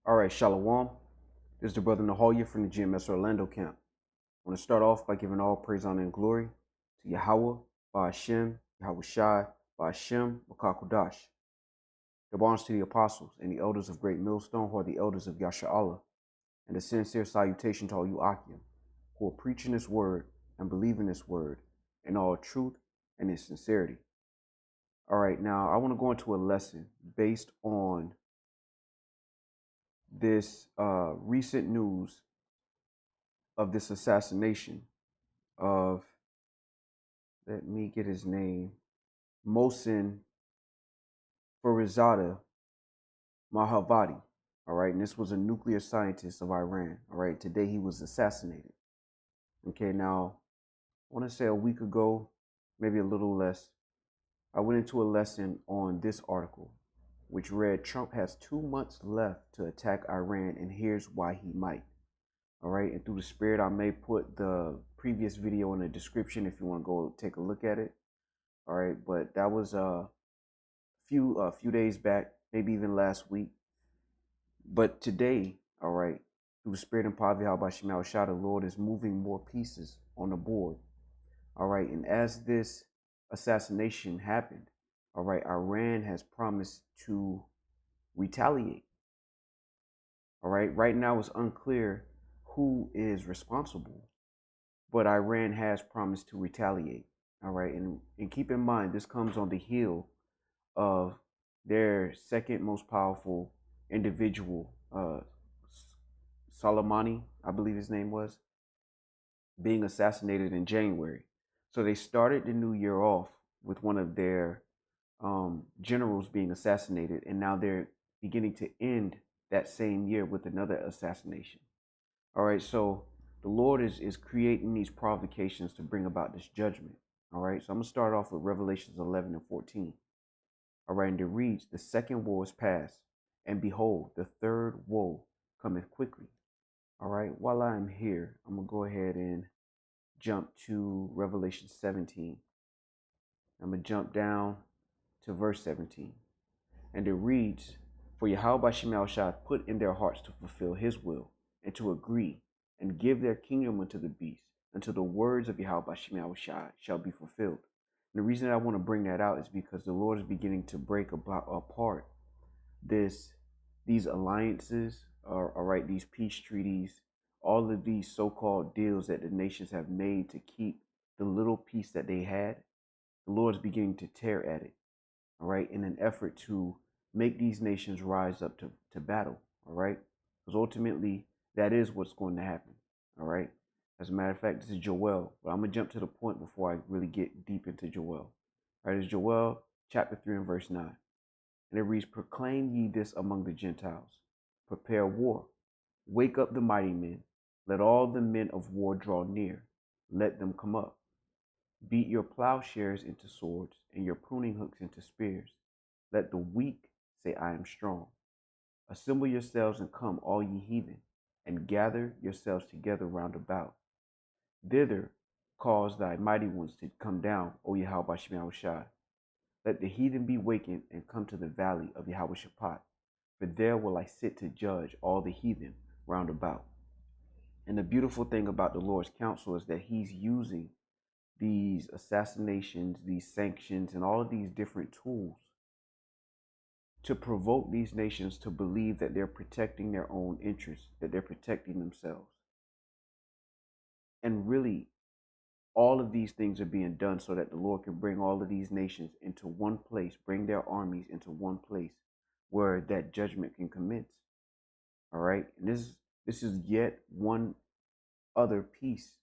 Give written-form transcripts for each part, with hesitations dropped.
All right, Shalom. This is the brother Nahoya from the GMS Orlando camp. I want to start off by giving all praise, honor, and glory to Yahweh, Ba'ashem, Yahweh Shai, Ba'ashem, Makakudash. Give honors to the apostles and the elders of Great Millstone, who are the elders of Yasha Allah, and a sincere salutation to all you Akim, who are preaching this word and believing this word in all truth and in sincerity. All right, now I want to go into a lesson based on this recent news of this assassination of, let me get his name, Mohsen Farizadeh Mahavadi. All right, and this was a nuclear scientist of Iran. All right, today he was assassinated. Okay, now I want to say a week ago, maybe a little less, I went into a lesson on this article, which read, Trump has 2 months left to attack Iran, and here's why he might. All right, and through the spirit, I may put the previous video in the description if you want to go take a look at it. All right, but that was a few days back, maybe even last week. But today, all right, through the spirit and power of Yahweh Shema Shah, the Lord is moving more pieces on the board. All right, and as this assassination happened, all right, Iran has promised to retaliate. All right now it's unclear who is responsible, but Iran has promised to retaliate. All right, and keep in mind, this comes on the heel of their second most powerful individual, Soleimani, I believe his name was, being assassinated in January. So they started the new year off with one of their generals being assassinated, and now they're beginning to end that same year with another assassination. All right, so the Lord is creating these provocations to bring about this judgment. All right, so I'm going to start off with Revelations 11 and 14. All right, and it reads, the second woe is past, and behold, the third woe cometh quickly. All right, while I'm here, I'm going to go ahead and jump to Revelation 17. I'm going to jump down to verse 17. And it reads, for Yahweh Shema Shah put in their hearts to fulfill his will, and to agree, and give their kingdom unto the beast, until the words of Yahweh Shema Shah shall be fulfilled. And the reason that I want to bring that out is because the Lord is beginning to break apart these alliances, all right, these peace treaties, all of these so-called deals that the nations have made to keep the little peace that they had. The Lord is beginning to tear at it, all right, in an effort to make these nations rise up to battle, all right, because ultimately that is what's going to happen, all right. As a matter of fact, this is Joel, but I'm going to jump to the point before I really get deep into Joel. All right, it's Joel chapter 3 and verse 9. And it reads, proclaim ye this among the Gentiles. Prepare war. Wake up the mighty men. Let all the men of war draw near. Let them come up. Beat your plowshares into swords, and your pruning hooks into spears. Let the weak say, I am strong. Assemble yourselves and come, all ye heathen, and gather yourselves together round about. Thither cause thy mighty ones to come down, O Yahweh Shema Shai. Let the heathen be wakened and come to the valley of Yahweh Shaphat, for there will I sit to judge all the heathen round about. And the beautiful thing about the Lord's counsel is that he's using these assassinations, these sanctions, and all of these different tools to provoke these nations to believe that they're protecting their own interests, that they're protecting themselves. And really, all of these things are being done so that the Lord can bring all of these nations into one place, bring their armies into one place where that judgment can commence. All right. And this is yet one other piece,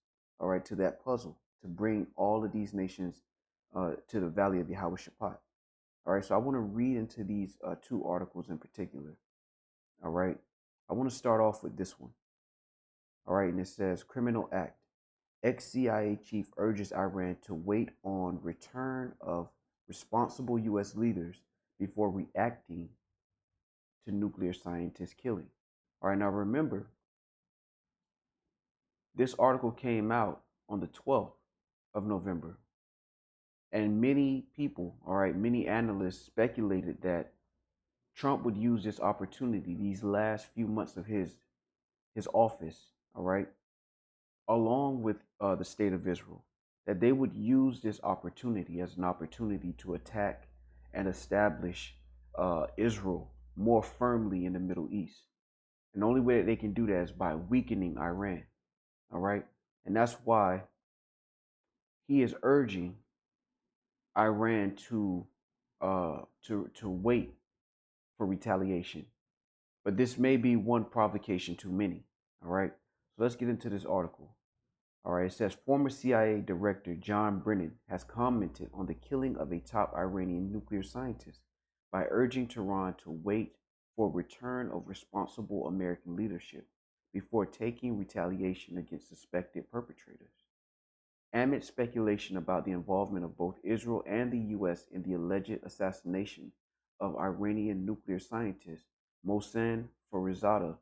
all right, to that puzzle to bring all of these nations to the valley of Yahweh Shaphat. All right. So I want to read into these two articles in particular. All right. I want to start off with this one. All right. And it says, Criminal Act. Ex-CIA chief urges Iran to wait on return of responsible U.S. leaders before reacting to nuclear scientist killing. All right, now remember, this article came out on the 12th of November. And many people, all right, many analysts speculated that Trump would use this opportunity these last few months of his office, all right, along with the state of Israel, that they would use this opportunity as an opportunity to attack and establish Israel more firmly in the Middle East. And the only way that they can do that is by weakening Iran, all right? And that's why he is urging Iran to wait for retaliation. But this may be one provocation too many, all right? So let's get into this article. All right, it says former CIA Director John Brennan has commented on the killing of a top Iranian nuclear scientist by urging Tehran to wait for return of responsible American leadership before taking retaliation against suspected perpetrators. Amid speculation about the involvement of both Israel and the U.S. in the alleged assassination of Iranian nuclear scientist Mohsen Farizadeh,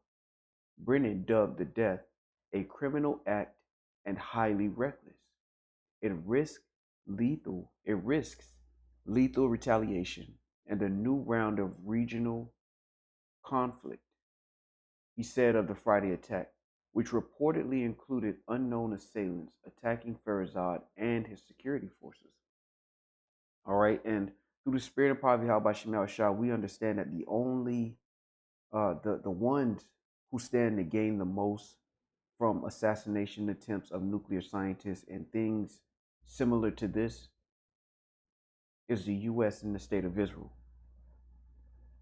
Brennan dubbed the death a criminal act and highly reckless. It risks lethal retaliation and a new round of regional conflict, he said of the Friday attack, which reportedly included unknown assailants attacking Farizad and his security forces. All right, and through the spirit of Prophet Bashim Shah, we understand that the ones who stand to gain the most from assassination attempts of nuclear scientists and things similar to this is the U.S. and the state of Israel,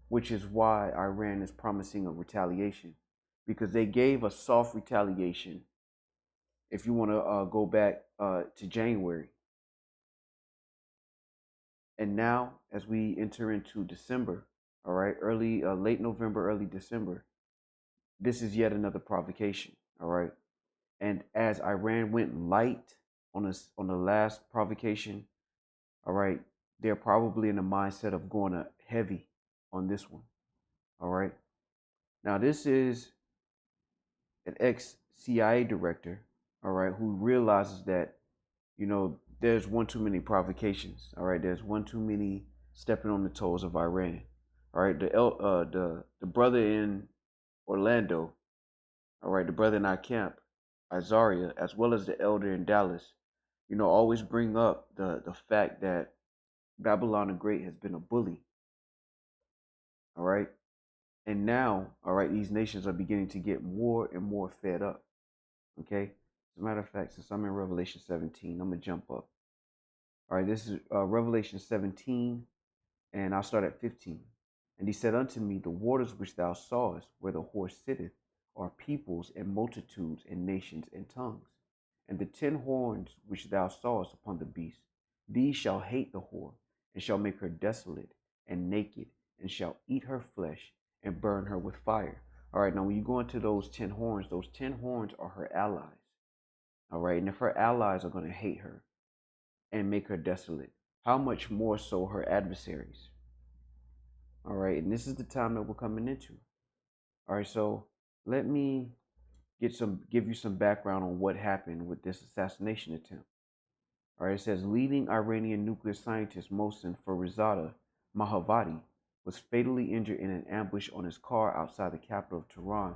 which is why Iran is promising a retaliation, because they gave a soft retaliation. If you want to go back to January, and now as we enter into December, all right, late November, early December, this is yet another provocation, all right. And as Iran went light on the last provocation, all right, they're probably in the mindset of going heavy on this one, all right. Now this is an ex-CIA director, all right, who realizes that, there's one too many provocations, all right. There's one too many stepping on the toes of Iran, all right. The brother in Orlando, all right, the brother in our camp, Azaria, as well as the elder in Dallas, always bring up the fact that Babylon the Great has been a bully, all right. And now, all right, these nations are beginning to get more and more fed up. Okay. As a matter of fact, since I'm in Revelation 17, I'm gonna jump up. All right, this is Revelation 17, and I'll start at 15. And he said unto me, the waters which thou sawest, where the horse sitteth, are peoples and multitudes and nations and tongues. And the 10 horns which thou sawest upon the beast, these shall hate the whore, and shall make her desolate and naked, and shall eat her flesh, and burn her with fire. All right, now when you go into those 10 horns are her allies. All right, and if her allies are going to hate her and make her desolate, how much more so her adversaries? All right, and this is the time that we're coming into. All right, so let me give you some background on what happened with this assassination attempt. All right, it says leading Iranian nuclear scientist Mohsen Farizadeh Mahavadi was fatally injured in an ambush on his car outside the capital of Tehran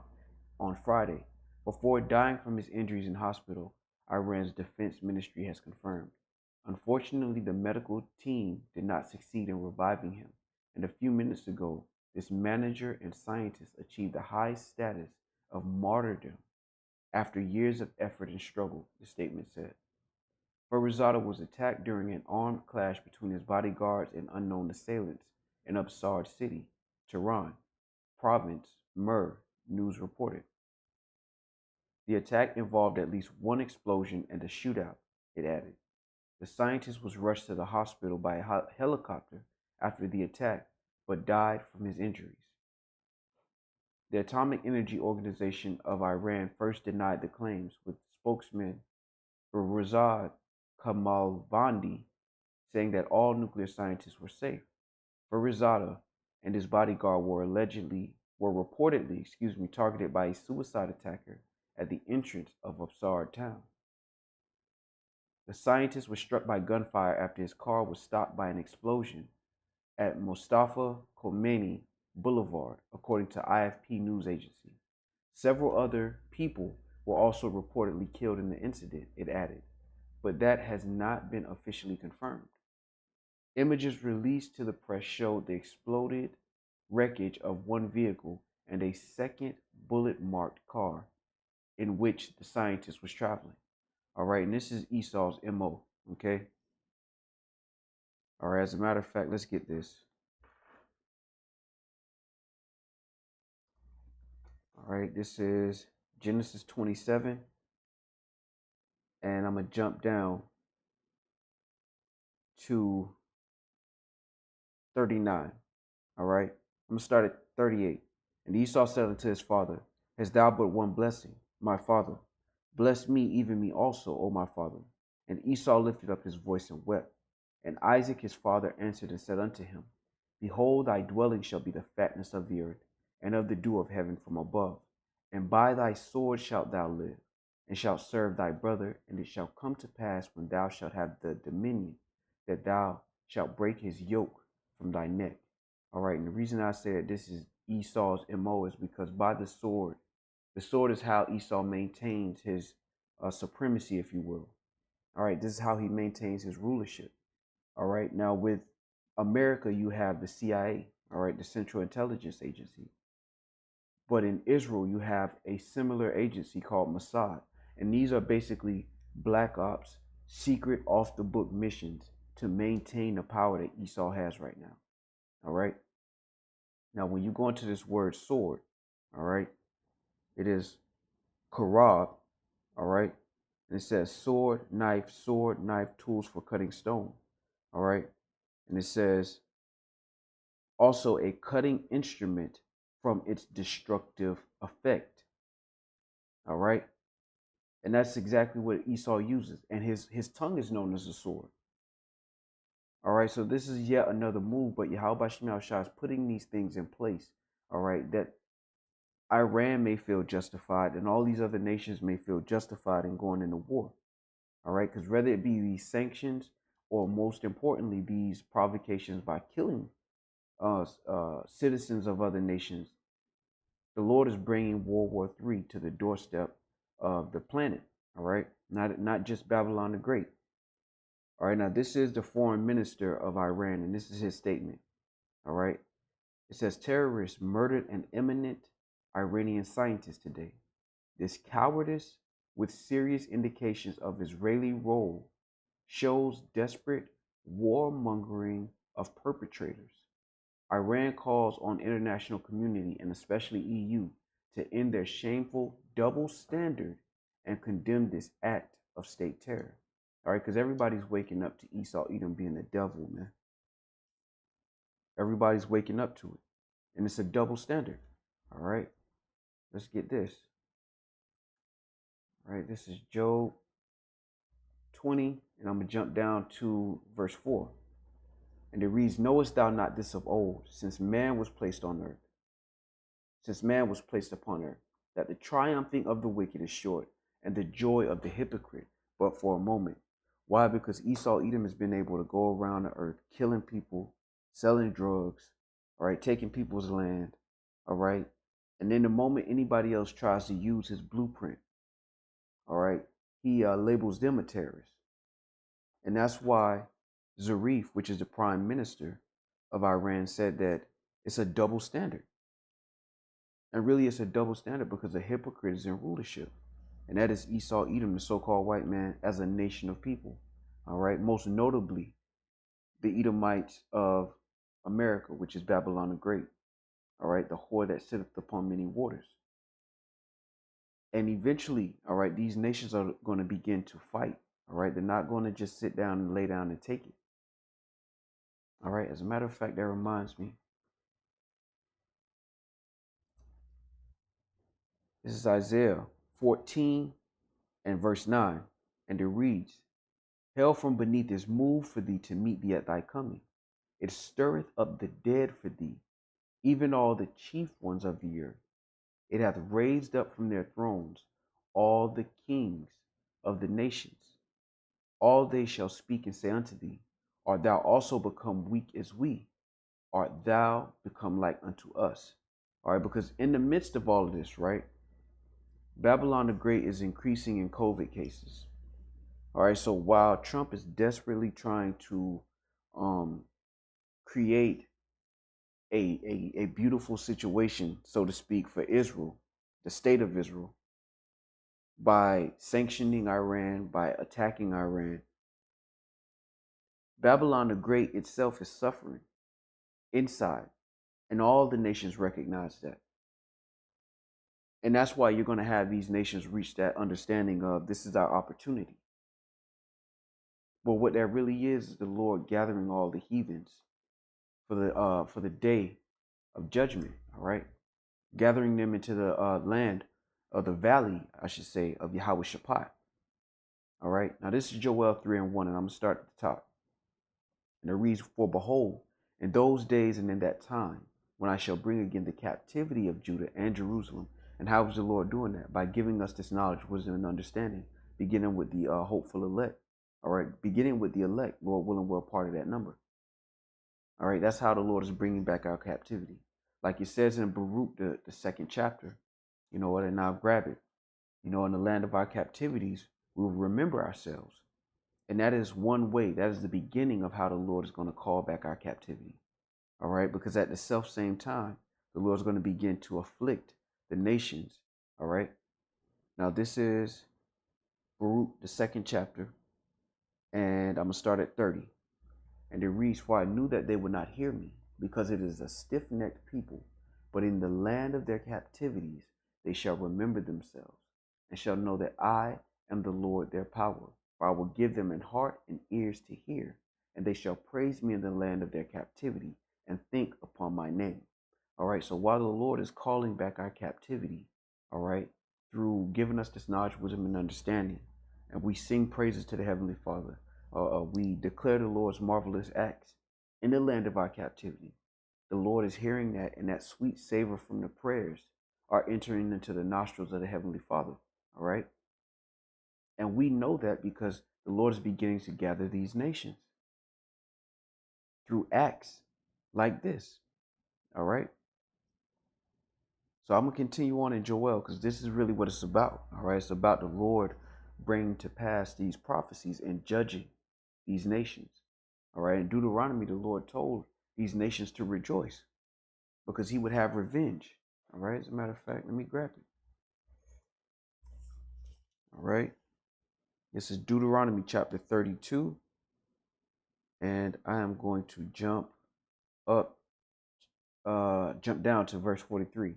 on Friday, before dying from his injuries in hospital, Iran's defense ministry has confirmed. Unfortunately, the medical team did not succeed in reviving him, and a few minutes ago, this manager and scientist achieved the high status of martyrdom after years of effort and struggle, the statement said. Farizadeh was attacked during an armed clash between his bodyguards and unknown assailants in Absard City, Tehran, province, Mer, news reported. The attack involved at least one explosion and a shootout, it added. The scientist was rushed to the hospital by a helicopter after the attack, but died from his injuries. The Atomic Energy Organization of Iran first denied the claims, with spokesman Razad Kamalvandi saying that all nuclear scientists were safe. Farizadeh and his bodyguard were reportedly targeted by a suicide attacker at the entrance of Absard town. The scientist was struck by gunfire after his car was stopped by an explosion at Mustafa Khomeini Boulevard, according to IFP news agency. Several other people were also reportedly killed in the incident, it added, but that has not been officially confirmed. Images released to the press showed the exploded wreckage of one vehicle and a second bullet-marked car in which the scientist was traveling. All right, and this is Esau's MO, okay? All right, as a matter of fact, let's get this. All right, this is Genesis 27, and I'm going to jump down to 39. All right, I'm going to start at 38. And Esau said unto his father, Hast thou but one blessing, my father? Bless me, even me also, O my father. And Esau lifted up his voice and wept. And Isaac his father answered and said unto him, Behold, thy dwelling shall be the fatness of the earth, and of the dew of heaven from above. And by thy sword shalt thou live, and shalt serve thy brother. And it shall come to pass, when thou shalt have the dominion, that thou shalt break his yoke from thy neck. All right, and the reason I say that this is Esau's MO is because by the sword is how Esau maintains his supremacy, if you will. All right, this is how he maintains his rulership. All right, now with America, you have the CIA, all right, the Central Intelligence Agency. But in Israel, you have a similar agency called Mossad. And these are basically black ops, secret off the book missions to maintain the power that Esau has right now. All right. Now, when you go into this word sword, all right, it is karab, all right. And it says sword, knife, tools for cutting stone, all right. And it says also a cutting instrument from its destructive effect, all right. And that's exactly what Esau uses. And his tongue is known as a sword. All right, so this is yet another move, but Yahweh Shemel Shah is putting these things in place, all right, that Iran may feel justified and all these other nations may feel justified in going into war, all right, because whether it be these sanctions or most importantly, these provocations by killing citizens of other nations, the Lord is bringing Ww3 to the doorstep of the planet, all right, not just Babylon the Great. All right, now this is the foreign minister of Iran, and this is his statement. All right, it says terrorists murdered an eminent Iranian scientist today. This cowardice, with serious indications of Israeli role, shows desperate warmongering of perpetrators. Iran calls on international community and especially EU to end their shameful double standard and condemn this act of state terror. All right, because everybody's waking up to Esau Edom being the devil, man. Everybody's waking up to it. And it's a double standard. All right, let's get this. All right, this is Job 20, and I'm going to jump down to verse 4. And it reads, Knowest thou not this of old, since man was placed on earth, since man was placed upon earth, that the triumphing of the wicked is short, and the joy of the hypocrite but for a moment. Why? Because Esau Edom has been able to go around the earth, killing people, selling drugs, all right, taking people's land, all right. And then the moment anybody else tries to use his blueprint, all right, he labels them a terrorist. And that's why Zarif, which is the prime minister of Iran, said that it's a double standard. And really, it's a double standard because a hypocrite is in rulership. And that is Esau Edom, the so-called white man, as a nation of people. All right. Most notably, the Edomites of America, which is Babylon the Great. All right. The whore that sitteth upon many waters. And eventually, all right, these nations are going to begin to fight. All right. They're not going to just sit down and lay down and take it. All right. As a matter of fact, that reminds me. This is Isaiah 14 and verse 9. And it reads, Hell from beneath is moved for thee to meet thee at thy coming. It stirreth up the dead for thee, even all the chief ones of the earth. It hath raised up from their thrones all the kings of the nations. All they shall speak and say unto thee, Art thou also become weak as we? art thou become like unto us. All right, because in the midst of all of this, right, Babylon the Great is increasing in COVID cases. All right, so while Trump is desperately trying to um, create a beautiful situation, so to speak, for Israel, the state of Israel, by sanctioning Iran, by attacking Iran, Babylon the Great itself is suffering inside, and all the nations recognize that. And that's why you're going to have these nations reach that understanding of this is our opportunity. But what that really is the Lord gathering all the heathens for the day of judgment. All right, gathering them into the land of the valley, I should say, of Yahweh Shaphat. All right, now this is Joel 3:1, and I'm gonna start at the top. And it reads, "For behold, in those days and in that time, when I shall bring again the captivity of Judah and Jerusalem." And how is the Lord doing that? By giving us this knowledge, wisdom, and understanding, beginning with the hopeful elect. All right, beginning with the elect, Lord willing, we're a part of that number. All right, that's how the Lord is bringing back our captivity. Like it says in Baruch, the second chapter, you know what, and now grab it. You know, in the land of our captivities, we will remember ourselves. And that is one way, that is the beginning of how the Lord is going to call back our captivity. All right, because at the self same time, the Lord is going to begin to afflict the nations. All right, now this is Baruch, the second chapter, and I'm going to start at 30. And it reads, "For I knew that they would not hear me, because it is a stiff-necked people. But in the land of their captivities they shall remember themselves, and shall know that I am the Lord their power. For I will give them an heart and ears to hear, and they shall praise me in the land of their captivity, and think upon my name." All right, so while the Lord is calling back our captivity, all right, through giving us this knowledge, wisdom, and understanding, and we sing praises to the Heavenly Father, we declare the Lord's marvelous acts in the land of our captivity. The Lord is hearing that, and that sweet savor from the prayers are entering into the nostrils of the Heavenly Father. All right. And we know that because the Lord is beginning to gather these nations through acts like this. All right. So I'm going to continue on in Joel because this is really what it's about. All right. It's about the Lord bringing to pass these prophecies and judging these nations. All right. In Deuteronomy, the Lord told these nations to rejoice because he would have revenge. All right. As a matter of fact, let me grab it. All right. This is Deuteronomy chapter 32. And I am going to jump down to verse 43.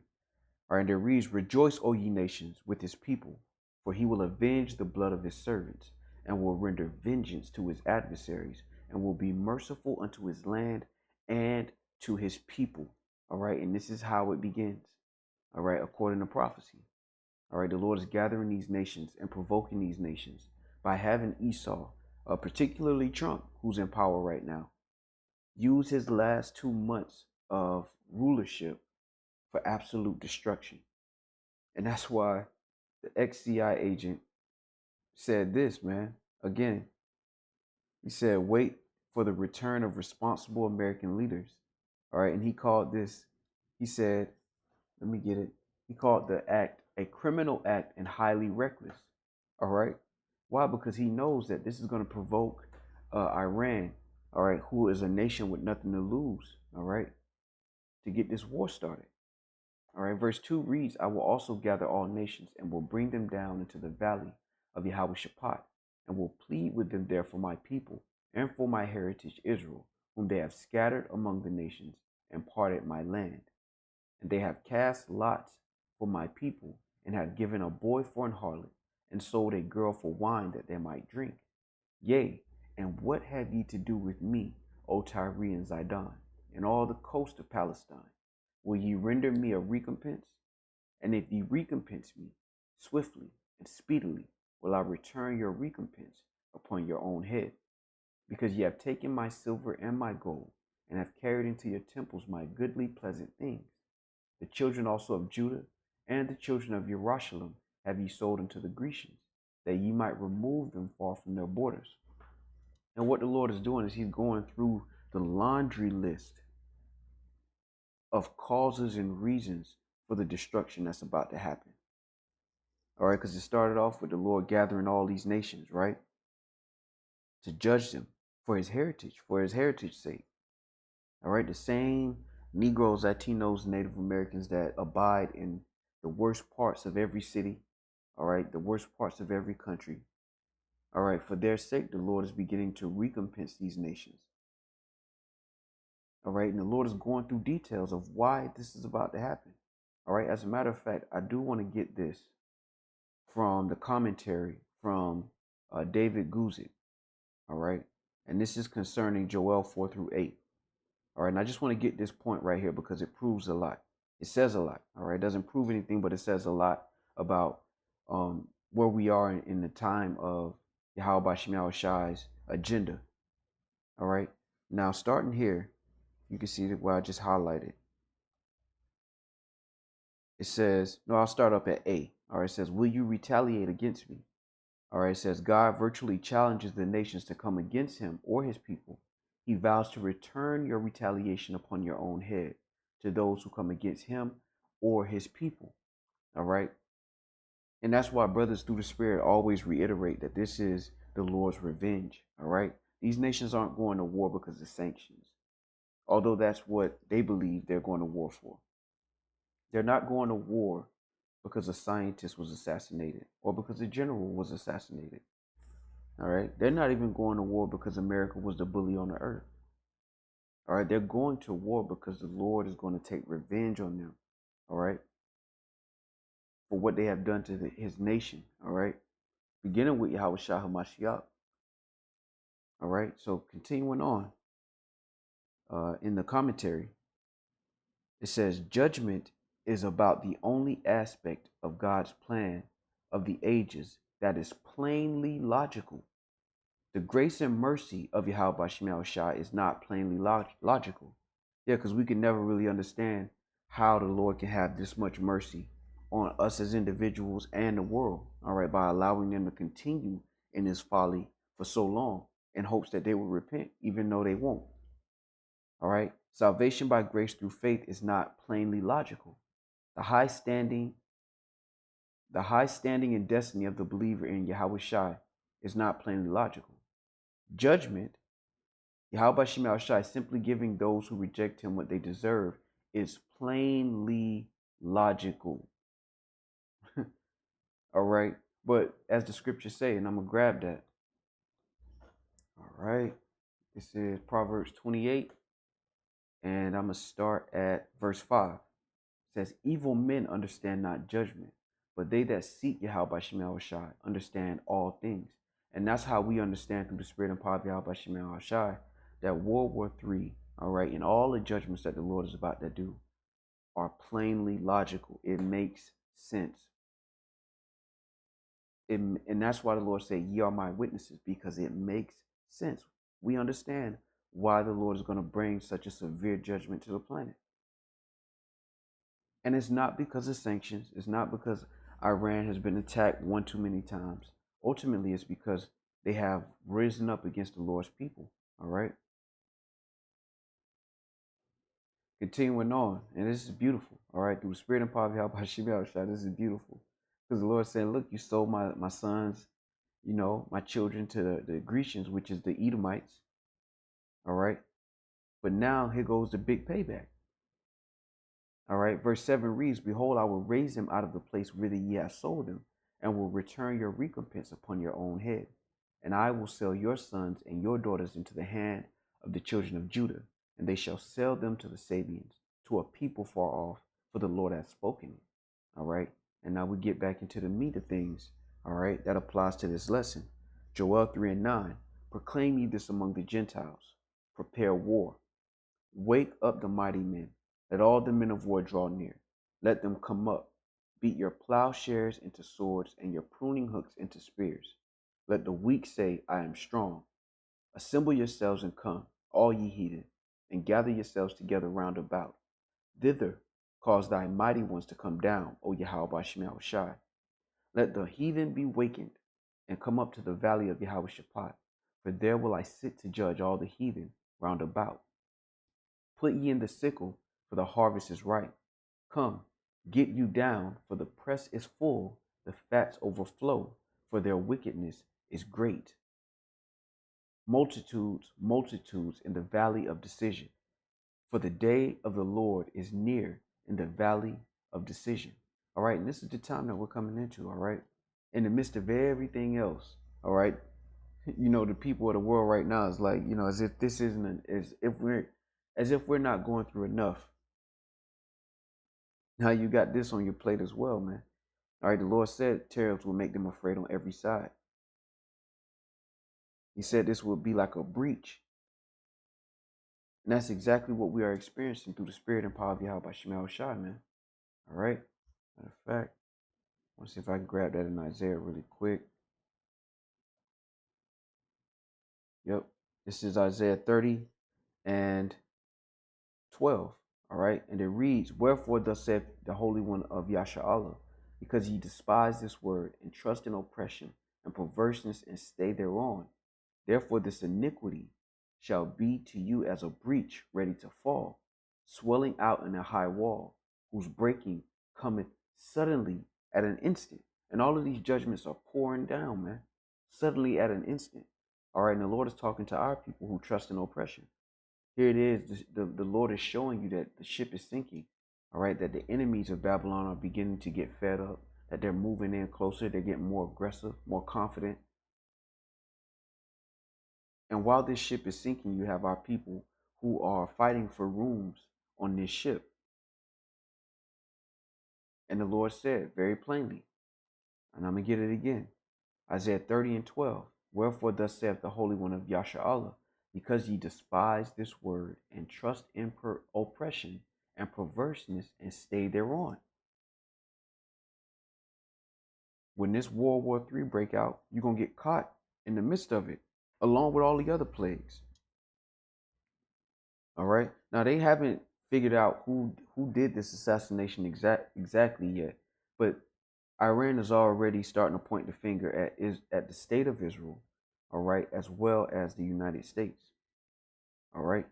All right. And it reads, "Rejoice, O ye nations, with his people, for he will avenge the blood of his servants, and will render vengeance to his adversaries, and will be merciful unto his land and to his people." All right. And this is how it begins. All right. According to prophecy. All right. The Lord is gathering these nations and provoking these nations by having Esau, particularly Trump, who's in power right now, use his last 2 months of rulership for absolute destruction. And that's why the ex-CI agent said this, man. Again, he said, "Wait for the return of responsible American leaders." All right. And he called this, he said, let me get it. He called the act a criminal act and highly reckless. All right. Why? Because he knows that this is going to provoke Iran, all right, who is a nation with nothing to lose, all right, to get this war started. All right. Verse 2 reads, "I will also gather all nations and will bring them down into the valley of Yahweh Shaphat, and will plead with them there for my people and for my heritage Israel, whom they have scattered among the nations and parted my land. And they have cast lots for my people, and have given a boy for an harlot, and sold a girl for wine that they might drink. Yea, and what have ye to do with me, O Tyre and Zidon, and all the coast of Palestine? Will ye render me a recompense? And if ye recompense me, swiftly and speedily will I return your recompense upon your own head. Because ye have taken my silver and my gold, and have carried into your temples my goodly pleasant things. The children also of Judah and the children of Jerusalem have ye sold unto the Grecians, that ye might remove them far from their borders." And what the Lord is doing is he's going through the laundry list of causes and reasons for the destruction that's about to happen. All right, because it started off with the Lord gathering all these nations, right, to judge them for his heritage sake. All right, the same Negroes, Latinos, Native Americans that abide in the worst parts of every city, all right, the worst parts of every country. All right, for their sake, the Lord is beginning to recompense these nations. All right, and the Lord is going through details of why this is about to happen. All right, as a matter of fact, I do want to get this from the commentary from David Guzik. All right, and this is concerning Joel 4-8. All right, and I just want to get this point right here because it proves a lot. It says a lot. All right, it doesn't prove anything, but it says a lot about where we are in the time of Yahweh Shema Shai's agenda. All right, now starting here, you can see what I just highlighted. It says, no, I'll start up at A. All right, it says, will you retaliate against me? All right, it says, God virtually challenges the nations to come against him or his people. He vows to return your retaliation upon your own head to those who come against him or his people. All right. And that's why brothers through the Spirit always reiterate that this is the Lord's revenge. All right. These nations aren't going to war because of sanctions, although that's what they believe they're going to war for. They're not going to war because a scientist was assassinated or because a general was assassinated. All right. They're not even going to war because America was the bully on the earth. All right. They're going to war because the Lord is going to take revenge on them. All right. For what they have done to his nation. All right. Beginning with Yahweh Shah HaMashiach. All right. So continuing on in the commentary, it says judgment is about the only aspect of God's plan of the ages that is plainly logical. The grace and mercy of Yahweh Shema Shai is not plainly logical. Yeah, because we can never really understand how the Lord can have this much mercy on us as individuals and the world, all right, by allowing them to continue in this folly for so long in hopes that they will repent, even though they won't. All right. Salvation by grace through faith is not plainly logical. The high standing and destiny of the believer in Yahweh Shai is not plainly logical. Judgment, Yahweh Shema Shai simply giving those who reject him what they deserve, is plainly logical. All right. But as the scriptures say, and I'm going to grab that. All right. This is Proverbs 28. And I'm going to start at verse 5. It says, evil men understand not judgment, but they that seek Yahweh Shema Shai understand all things. And that's how we understand through the spirit and power of Yahweh Shema Shai that Ww3, all right, and all the judgments that the Lord is about to do are plainly logical. It makes sense. And that's why the Lord said, ye are my witnesses, because it makes sense. We understand why the Lord is going to bring such a severe judgment to the planet. And it's not because of sanctions. It's not because Iran has been attacked one too many times. Ultimately, it's because they have risen up against the Lord's people. All right. Continuing on, and this is beautiful. All right, through the spirit and power of Yahweh Shema Shai, this is beautiful. Because the Lord said, look, you sold my sons, my children to the Grecians, which is the Edomites. All right. But now here goes the big payback. All right. Verse 7 reads, behold, I will raise them out of the place whither ye have sold them, and will return your recompense upon your own head. And I will sell your sons and your daughters into the hand of the children of Judah, and they shall sell them to the Sabians, to a people far off, for the Lord hath spoken it. All right. And now we get back into the meat of things. All right. That applies to this lesson. Joel 3:9. Proclaim ye this among the Gentiles. Prepare war. Wake up the mighty men. Let all the men of war draw near. Let them come up. Beat your plowshares into swords and your pruning hooks into spears. Let the weak say, I am strong. Assemble yourselves and come, all ye heathen, and gather yourselves together round about. Thither cause thy mighty ones to come down, O Yahweh Shema Shai. Let the heathen be wakened, and come up to the valley of Yahweh Shaphat, for there will I sit to judge all the heathen round about. Put ye in the sickle, for the harvest is ripe. Come, get you down, for the press is full, the fats overflow, for their wickedness is great. Multitudes, multitudes in the valley of decision, for the day of the Lord is near in the valley of decision. All right, and this is the time that we're coming into, all right? In the midst of everything else, all right? The people of the world right now is like, as if this isn't as if we're not going through enough. Now you got this on your plate as well, man. All right, the Lord said tariffs will make them afraid on every side. He said this will be like a breach. And that's exactly what we are experiencing through the spirit and power of Yahweh Shemel Shai, man. All right. Matter of fact, I want to see if I can grab that in Isaiah really quick. Yep. This is Isaiah 30 and 12. All right. And it reads, Wherefore thus saith the Holy One of Yashar'Allah, because ye despise this word, and trust in oppression, and perverseness, and stay thereon. Therefore this iniquity shall be to you as a breach ready to fall, swelling out in a high wall, whose breaking cometh suddenly at an instant. And all of these judgments are pouring down, man, suddenly at an instant. All right, and the Lord is talking to our people who trust in oppression. Here it is. The Lord is showing you that the ship is sinking. All right, that the enemies of Babylon are beginning to get fed up, that they're moving in closer, they're getting more aggressive, more confident. And while this ship is sinking, you have our people who are fighting for rooms on this ship. And the Lord said very plainly, and I'm going to get it again, Isaiah 30 and 12, Wherefore thus saith the Holy One of Yashar'Allah, because ye despise this word, and trust in oppression and perverseness, and stay thereon. When this World War III break out, you're going to get caught in the midst of it, along with all the other plagues. All right. Now they haven't figured out who did this assassination exactly yet, but Iran is already starting to point the finger at the state of Israel, all right, as well as the United States. All right.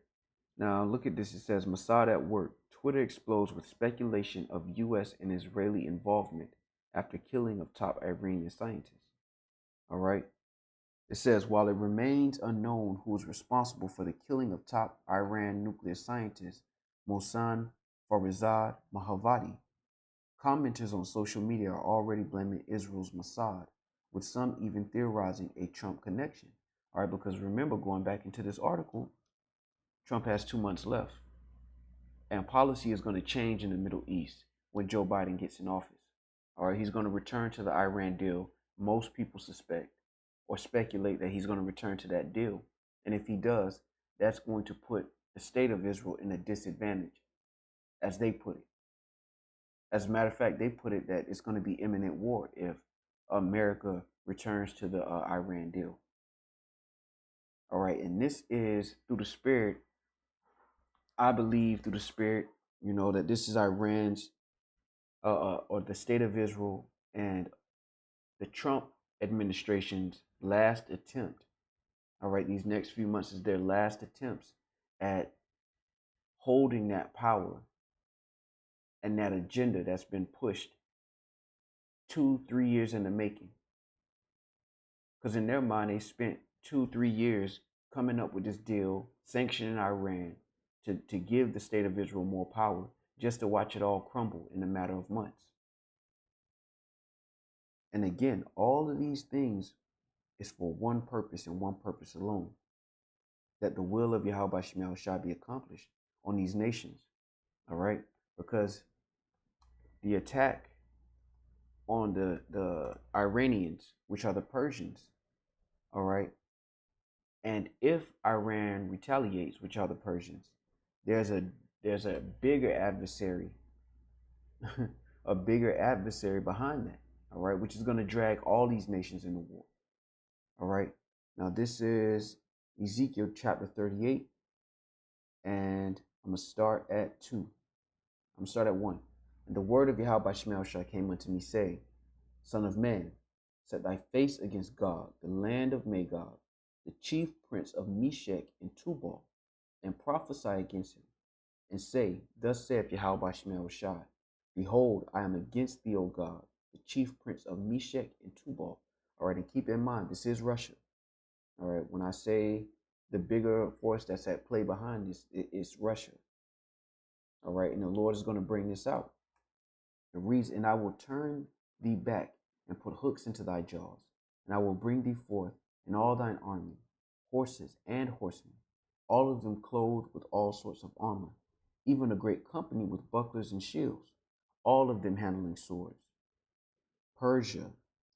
Now look at this. It says Mossad at work. Twitter explodes with speculation of U.S. and Israeli involvement after killing of top Iranian scientists. All right. It says, while it remains unknown who is responsible for the killing of top Iran nuclear scientist Mohsen Farizad Mohammadi, commenters on social media are already blaming Israel's Mossad, with some even theorizing a Trump connection. All right, because remember, going back into this article, Trump has 2 months left, and policy is going to change in the Middle East when Joe Biden gets in office. All right, he's going to return to the Iran deal. Most people suspect or speculate that he's going to return to that deal. And if he does, that's going to put the state of Israel in a disadvantage, as they put it. As a matter of fact, they put it that it's going to be imminent war if America returns to the Iran deal. All right, and this is through the Spirit. I believe through the Spirit, that this is Iran's or the state of Israel and the Trump administration's last attempt. All right, these next few months is their last attempts at holding that power and that agenda that's been pushed 2-3 years in the making. Because in their mind, they spent 2-3 years coming up with this deal, sanctioning Iran to give the state of Israel more power, just to watch it all crumble in a matter of months. And again, all of these things is for one purpose and one purpose alone, that the will of Yahweh Shemel shall be accomplished on these nations. All right, because the attack on the Iranians, which are the Persians, all right, and if Iran retaliates, which are the Persians, there's a bigger adversary, a bigger adversary behind that, all right, which is going to drag all these nations into war. All right, now this is Ezekiel chapter 38, and I'm gonna start at 2. I'm gonna start at 1. And the word of Yahweh Shemel Shah came unto me, saying, Son of man, set thy face against God, the land of Magog, the chief prince of Meshech and Tubal, and prophesy against him. and say, Thus saith Yahweh Shemel Shai, Behold, I am against thee, O God, the chief prince of Meshech and Tubal. All right, and keep in mind, this is Russia. All right, when I say the bigger force that's at play behind this, it's Russia. All right, and the Lord is going to bring this out. It reads, And I will turn thee back and put hooks into thy jaws, and I will bring thee forth in all thine army, horses and horsemen, all of them clothed with all sorts of armor, even a great company with bucklers and shields, all of them handling swords. Persia,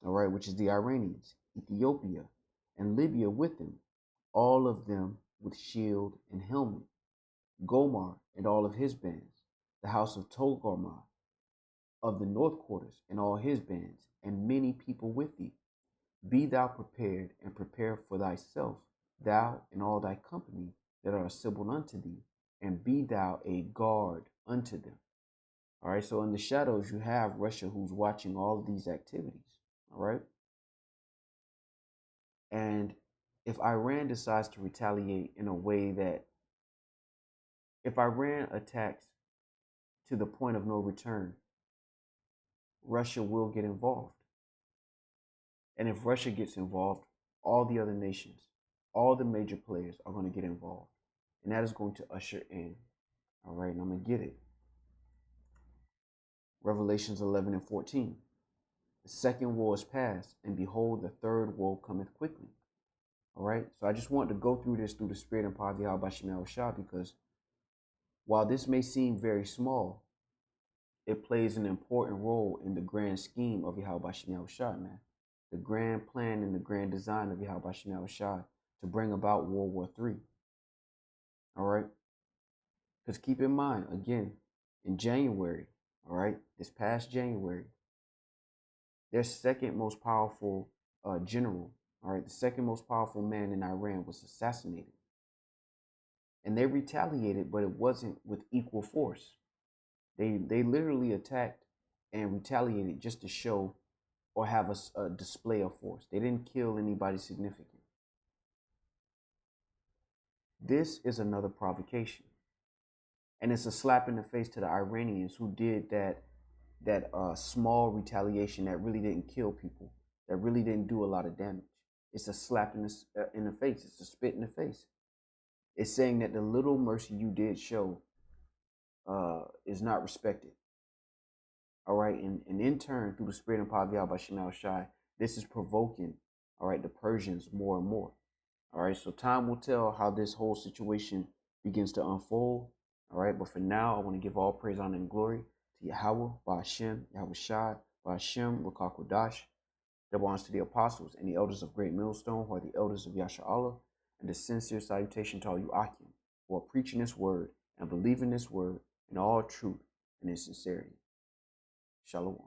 all right, which is the Iranians, Ethiopia, and Libya with them, all of them with shield and helmet. Gomar and all of his bands, the house of Togarmah of the north quarters and all his bands, and many people with thee. Be thou prepared, and prepare for thyself, thou and all thy company that are assembled unto thee, and be thou a guard unto them. All right, so in the shadows, you have Russia who's watching all of these activities. All right. And if Iran decides to retaliate in a way that, if Iran attacks to the point of no return, Russia will get involved. And if Russia gets involved, all the other nations, all the major players are going to get involved. And that is going to usher in. All right, and I'm going to get it. Revelations 11 and 14. The second woe is past, and behold, the third woe cometh quickly. All right, so I just want to go through this through the spirit and power of Yahweh Shemel Shah, because while this may seem very small, it plays an important role in the grand scheme of Yahweh Shemel Shah, man. The grand plan and the grand design of Yahweh Shemel Shah to bring about World War III. All right, because keep in mind, again, in January, all right, this past January, their second most powerful general, all right, the second most powerful man in Iran was assassinated. And they retaliated, but it wasn't with equal force. They literally attacked and retaliated just to show or have a display of force. They didn't kill anybody significant. This is another provocation. And it's a slap in the face to the Iranians who did that small retaliation that really didn't kill people, that really didn't do a lot of damage. It's a slap in the face. It's a spit in the face. It's saying that the little mercy you did show is not respected. All right, and in turn, through the spirit and power of Yahweh Shemel Shai, this is provoking, all right, the Persians more and more. All right, so time will tell how this whole situation begins to unfold. All right, but for now, I want to give all praise, honor, and glory to Yahweh, Ba'ashem, Yahweh Shai, Ba'ashem, Rakakodash. That belongs to the apostles and the elders of Great Millstone, who are the elders of Yasha Allah, and the sincere salutation to all you Akim, who are preaching this word and believing this word in all truth and in sincerity. Shalom.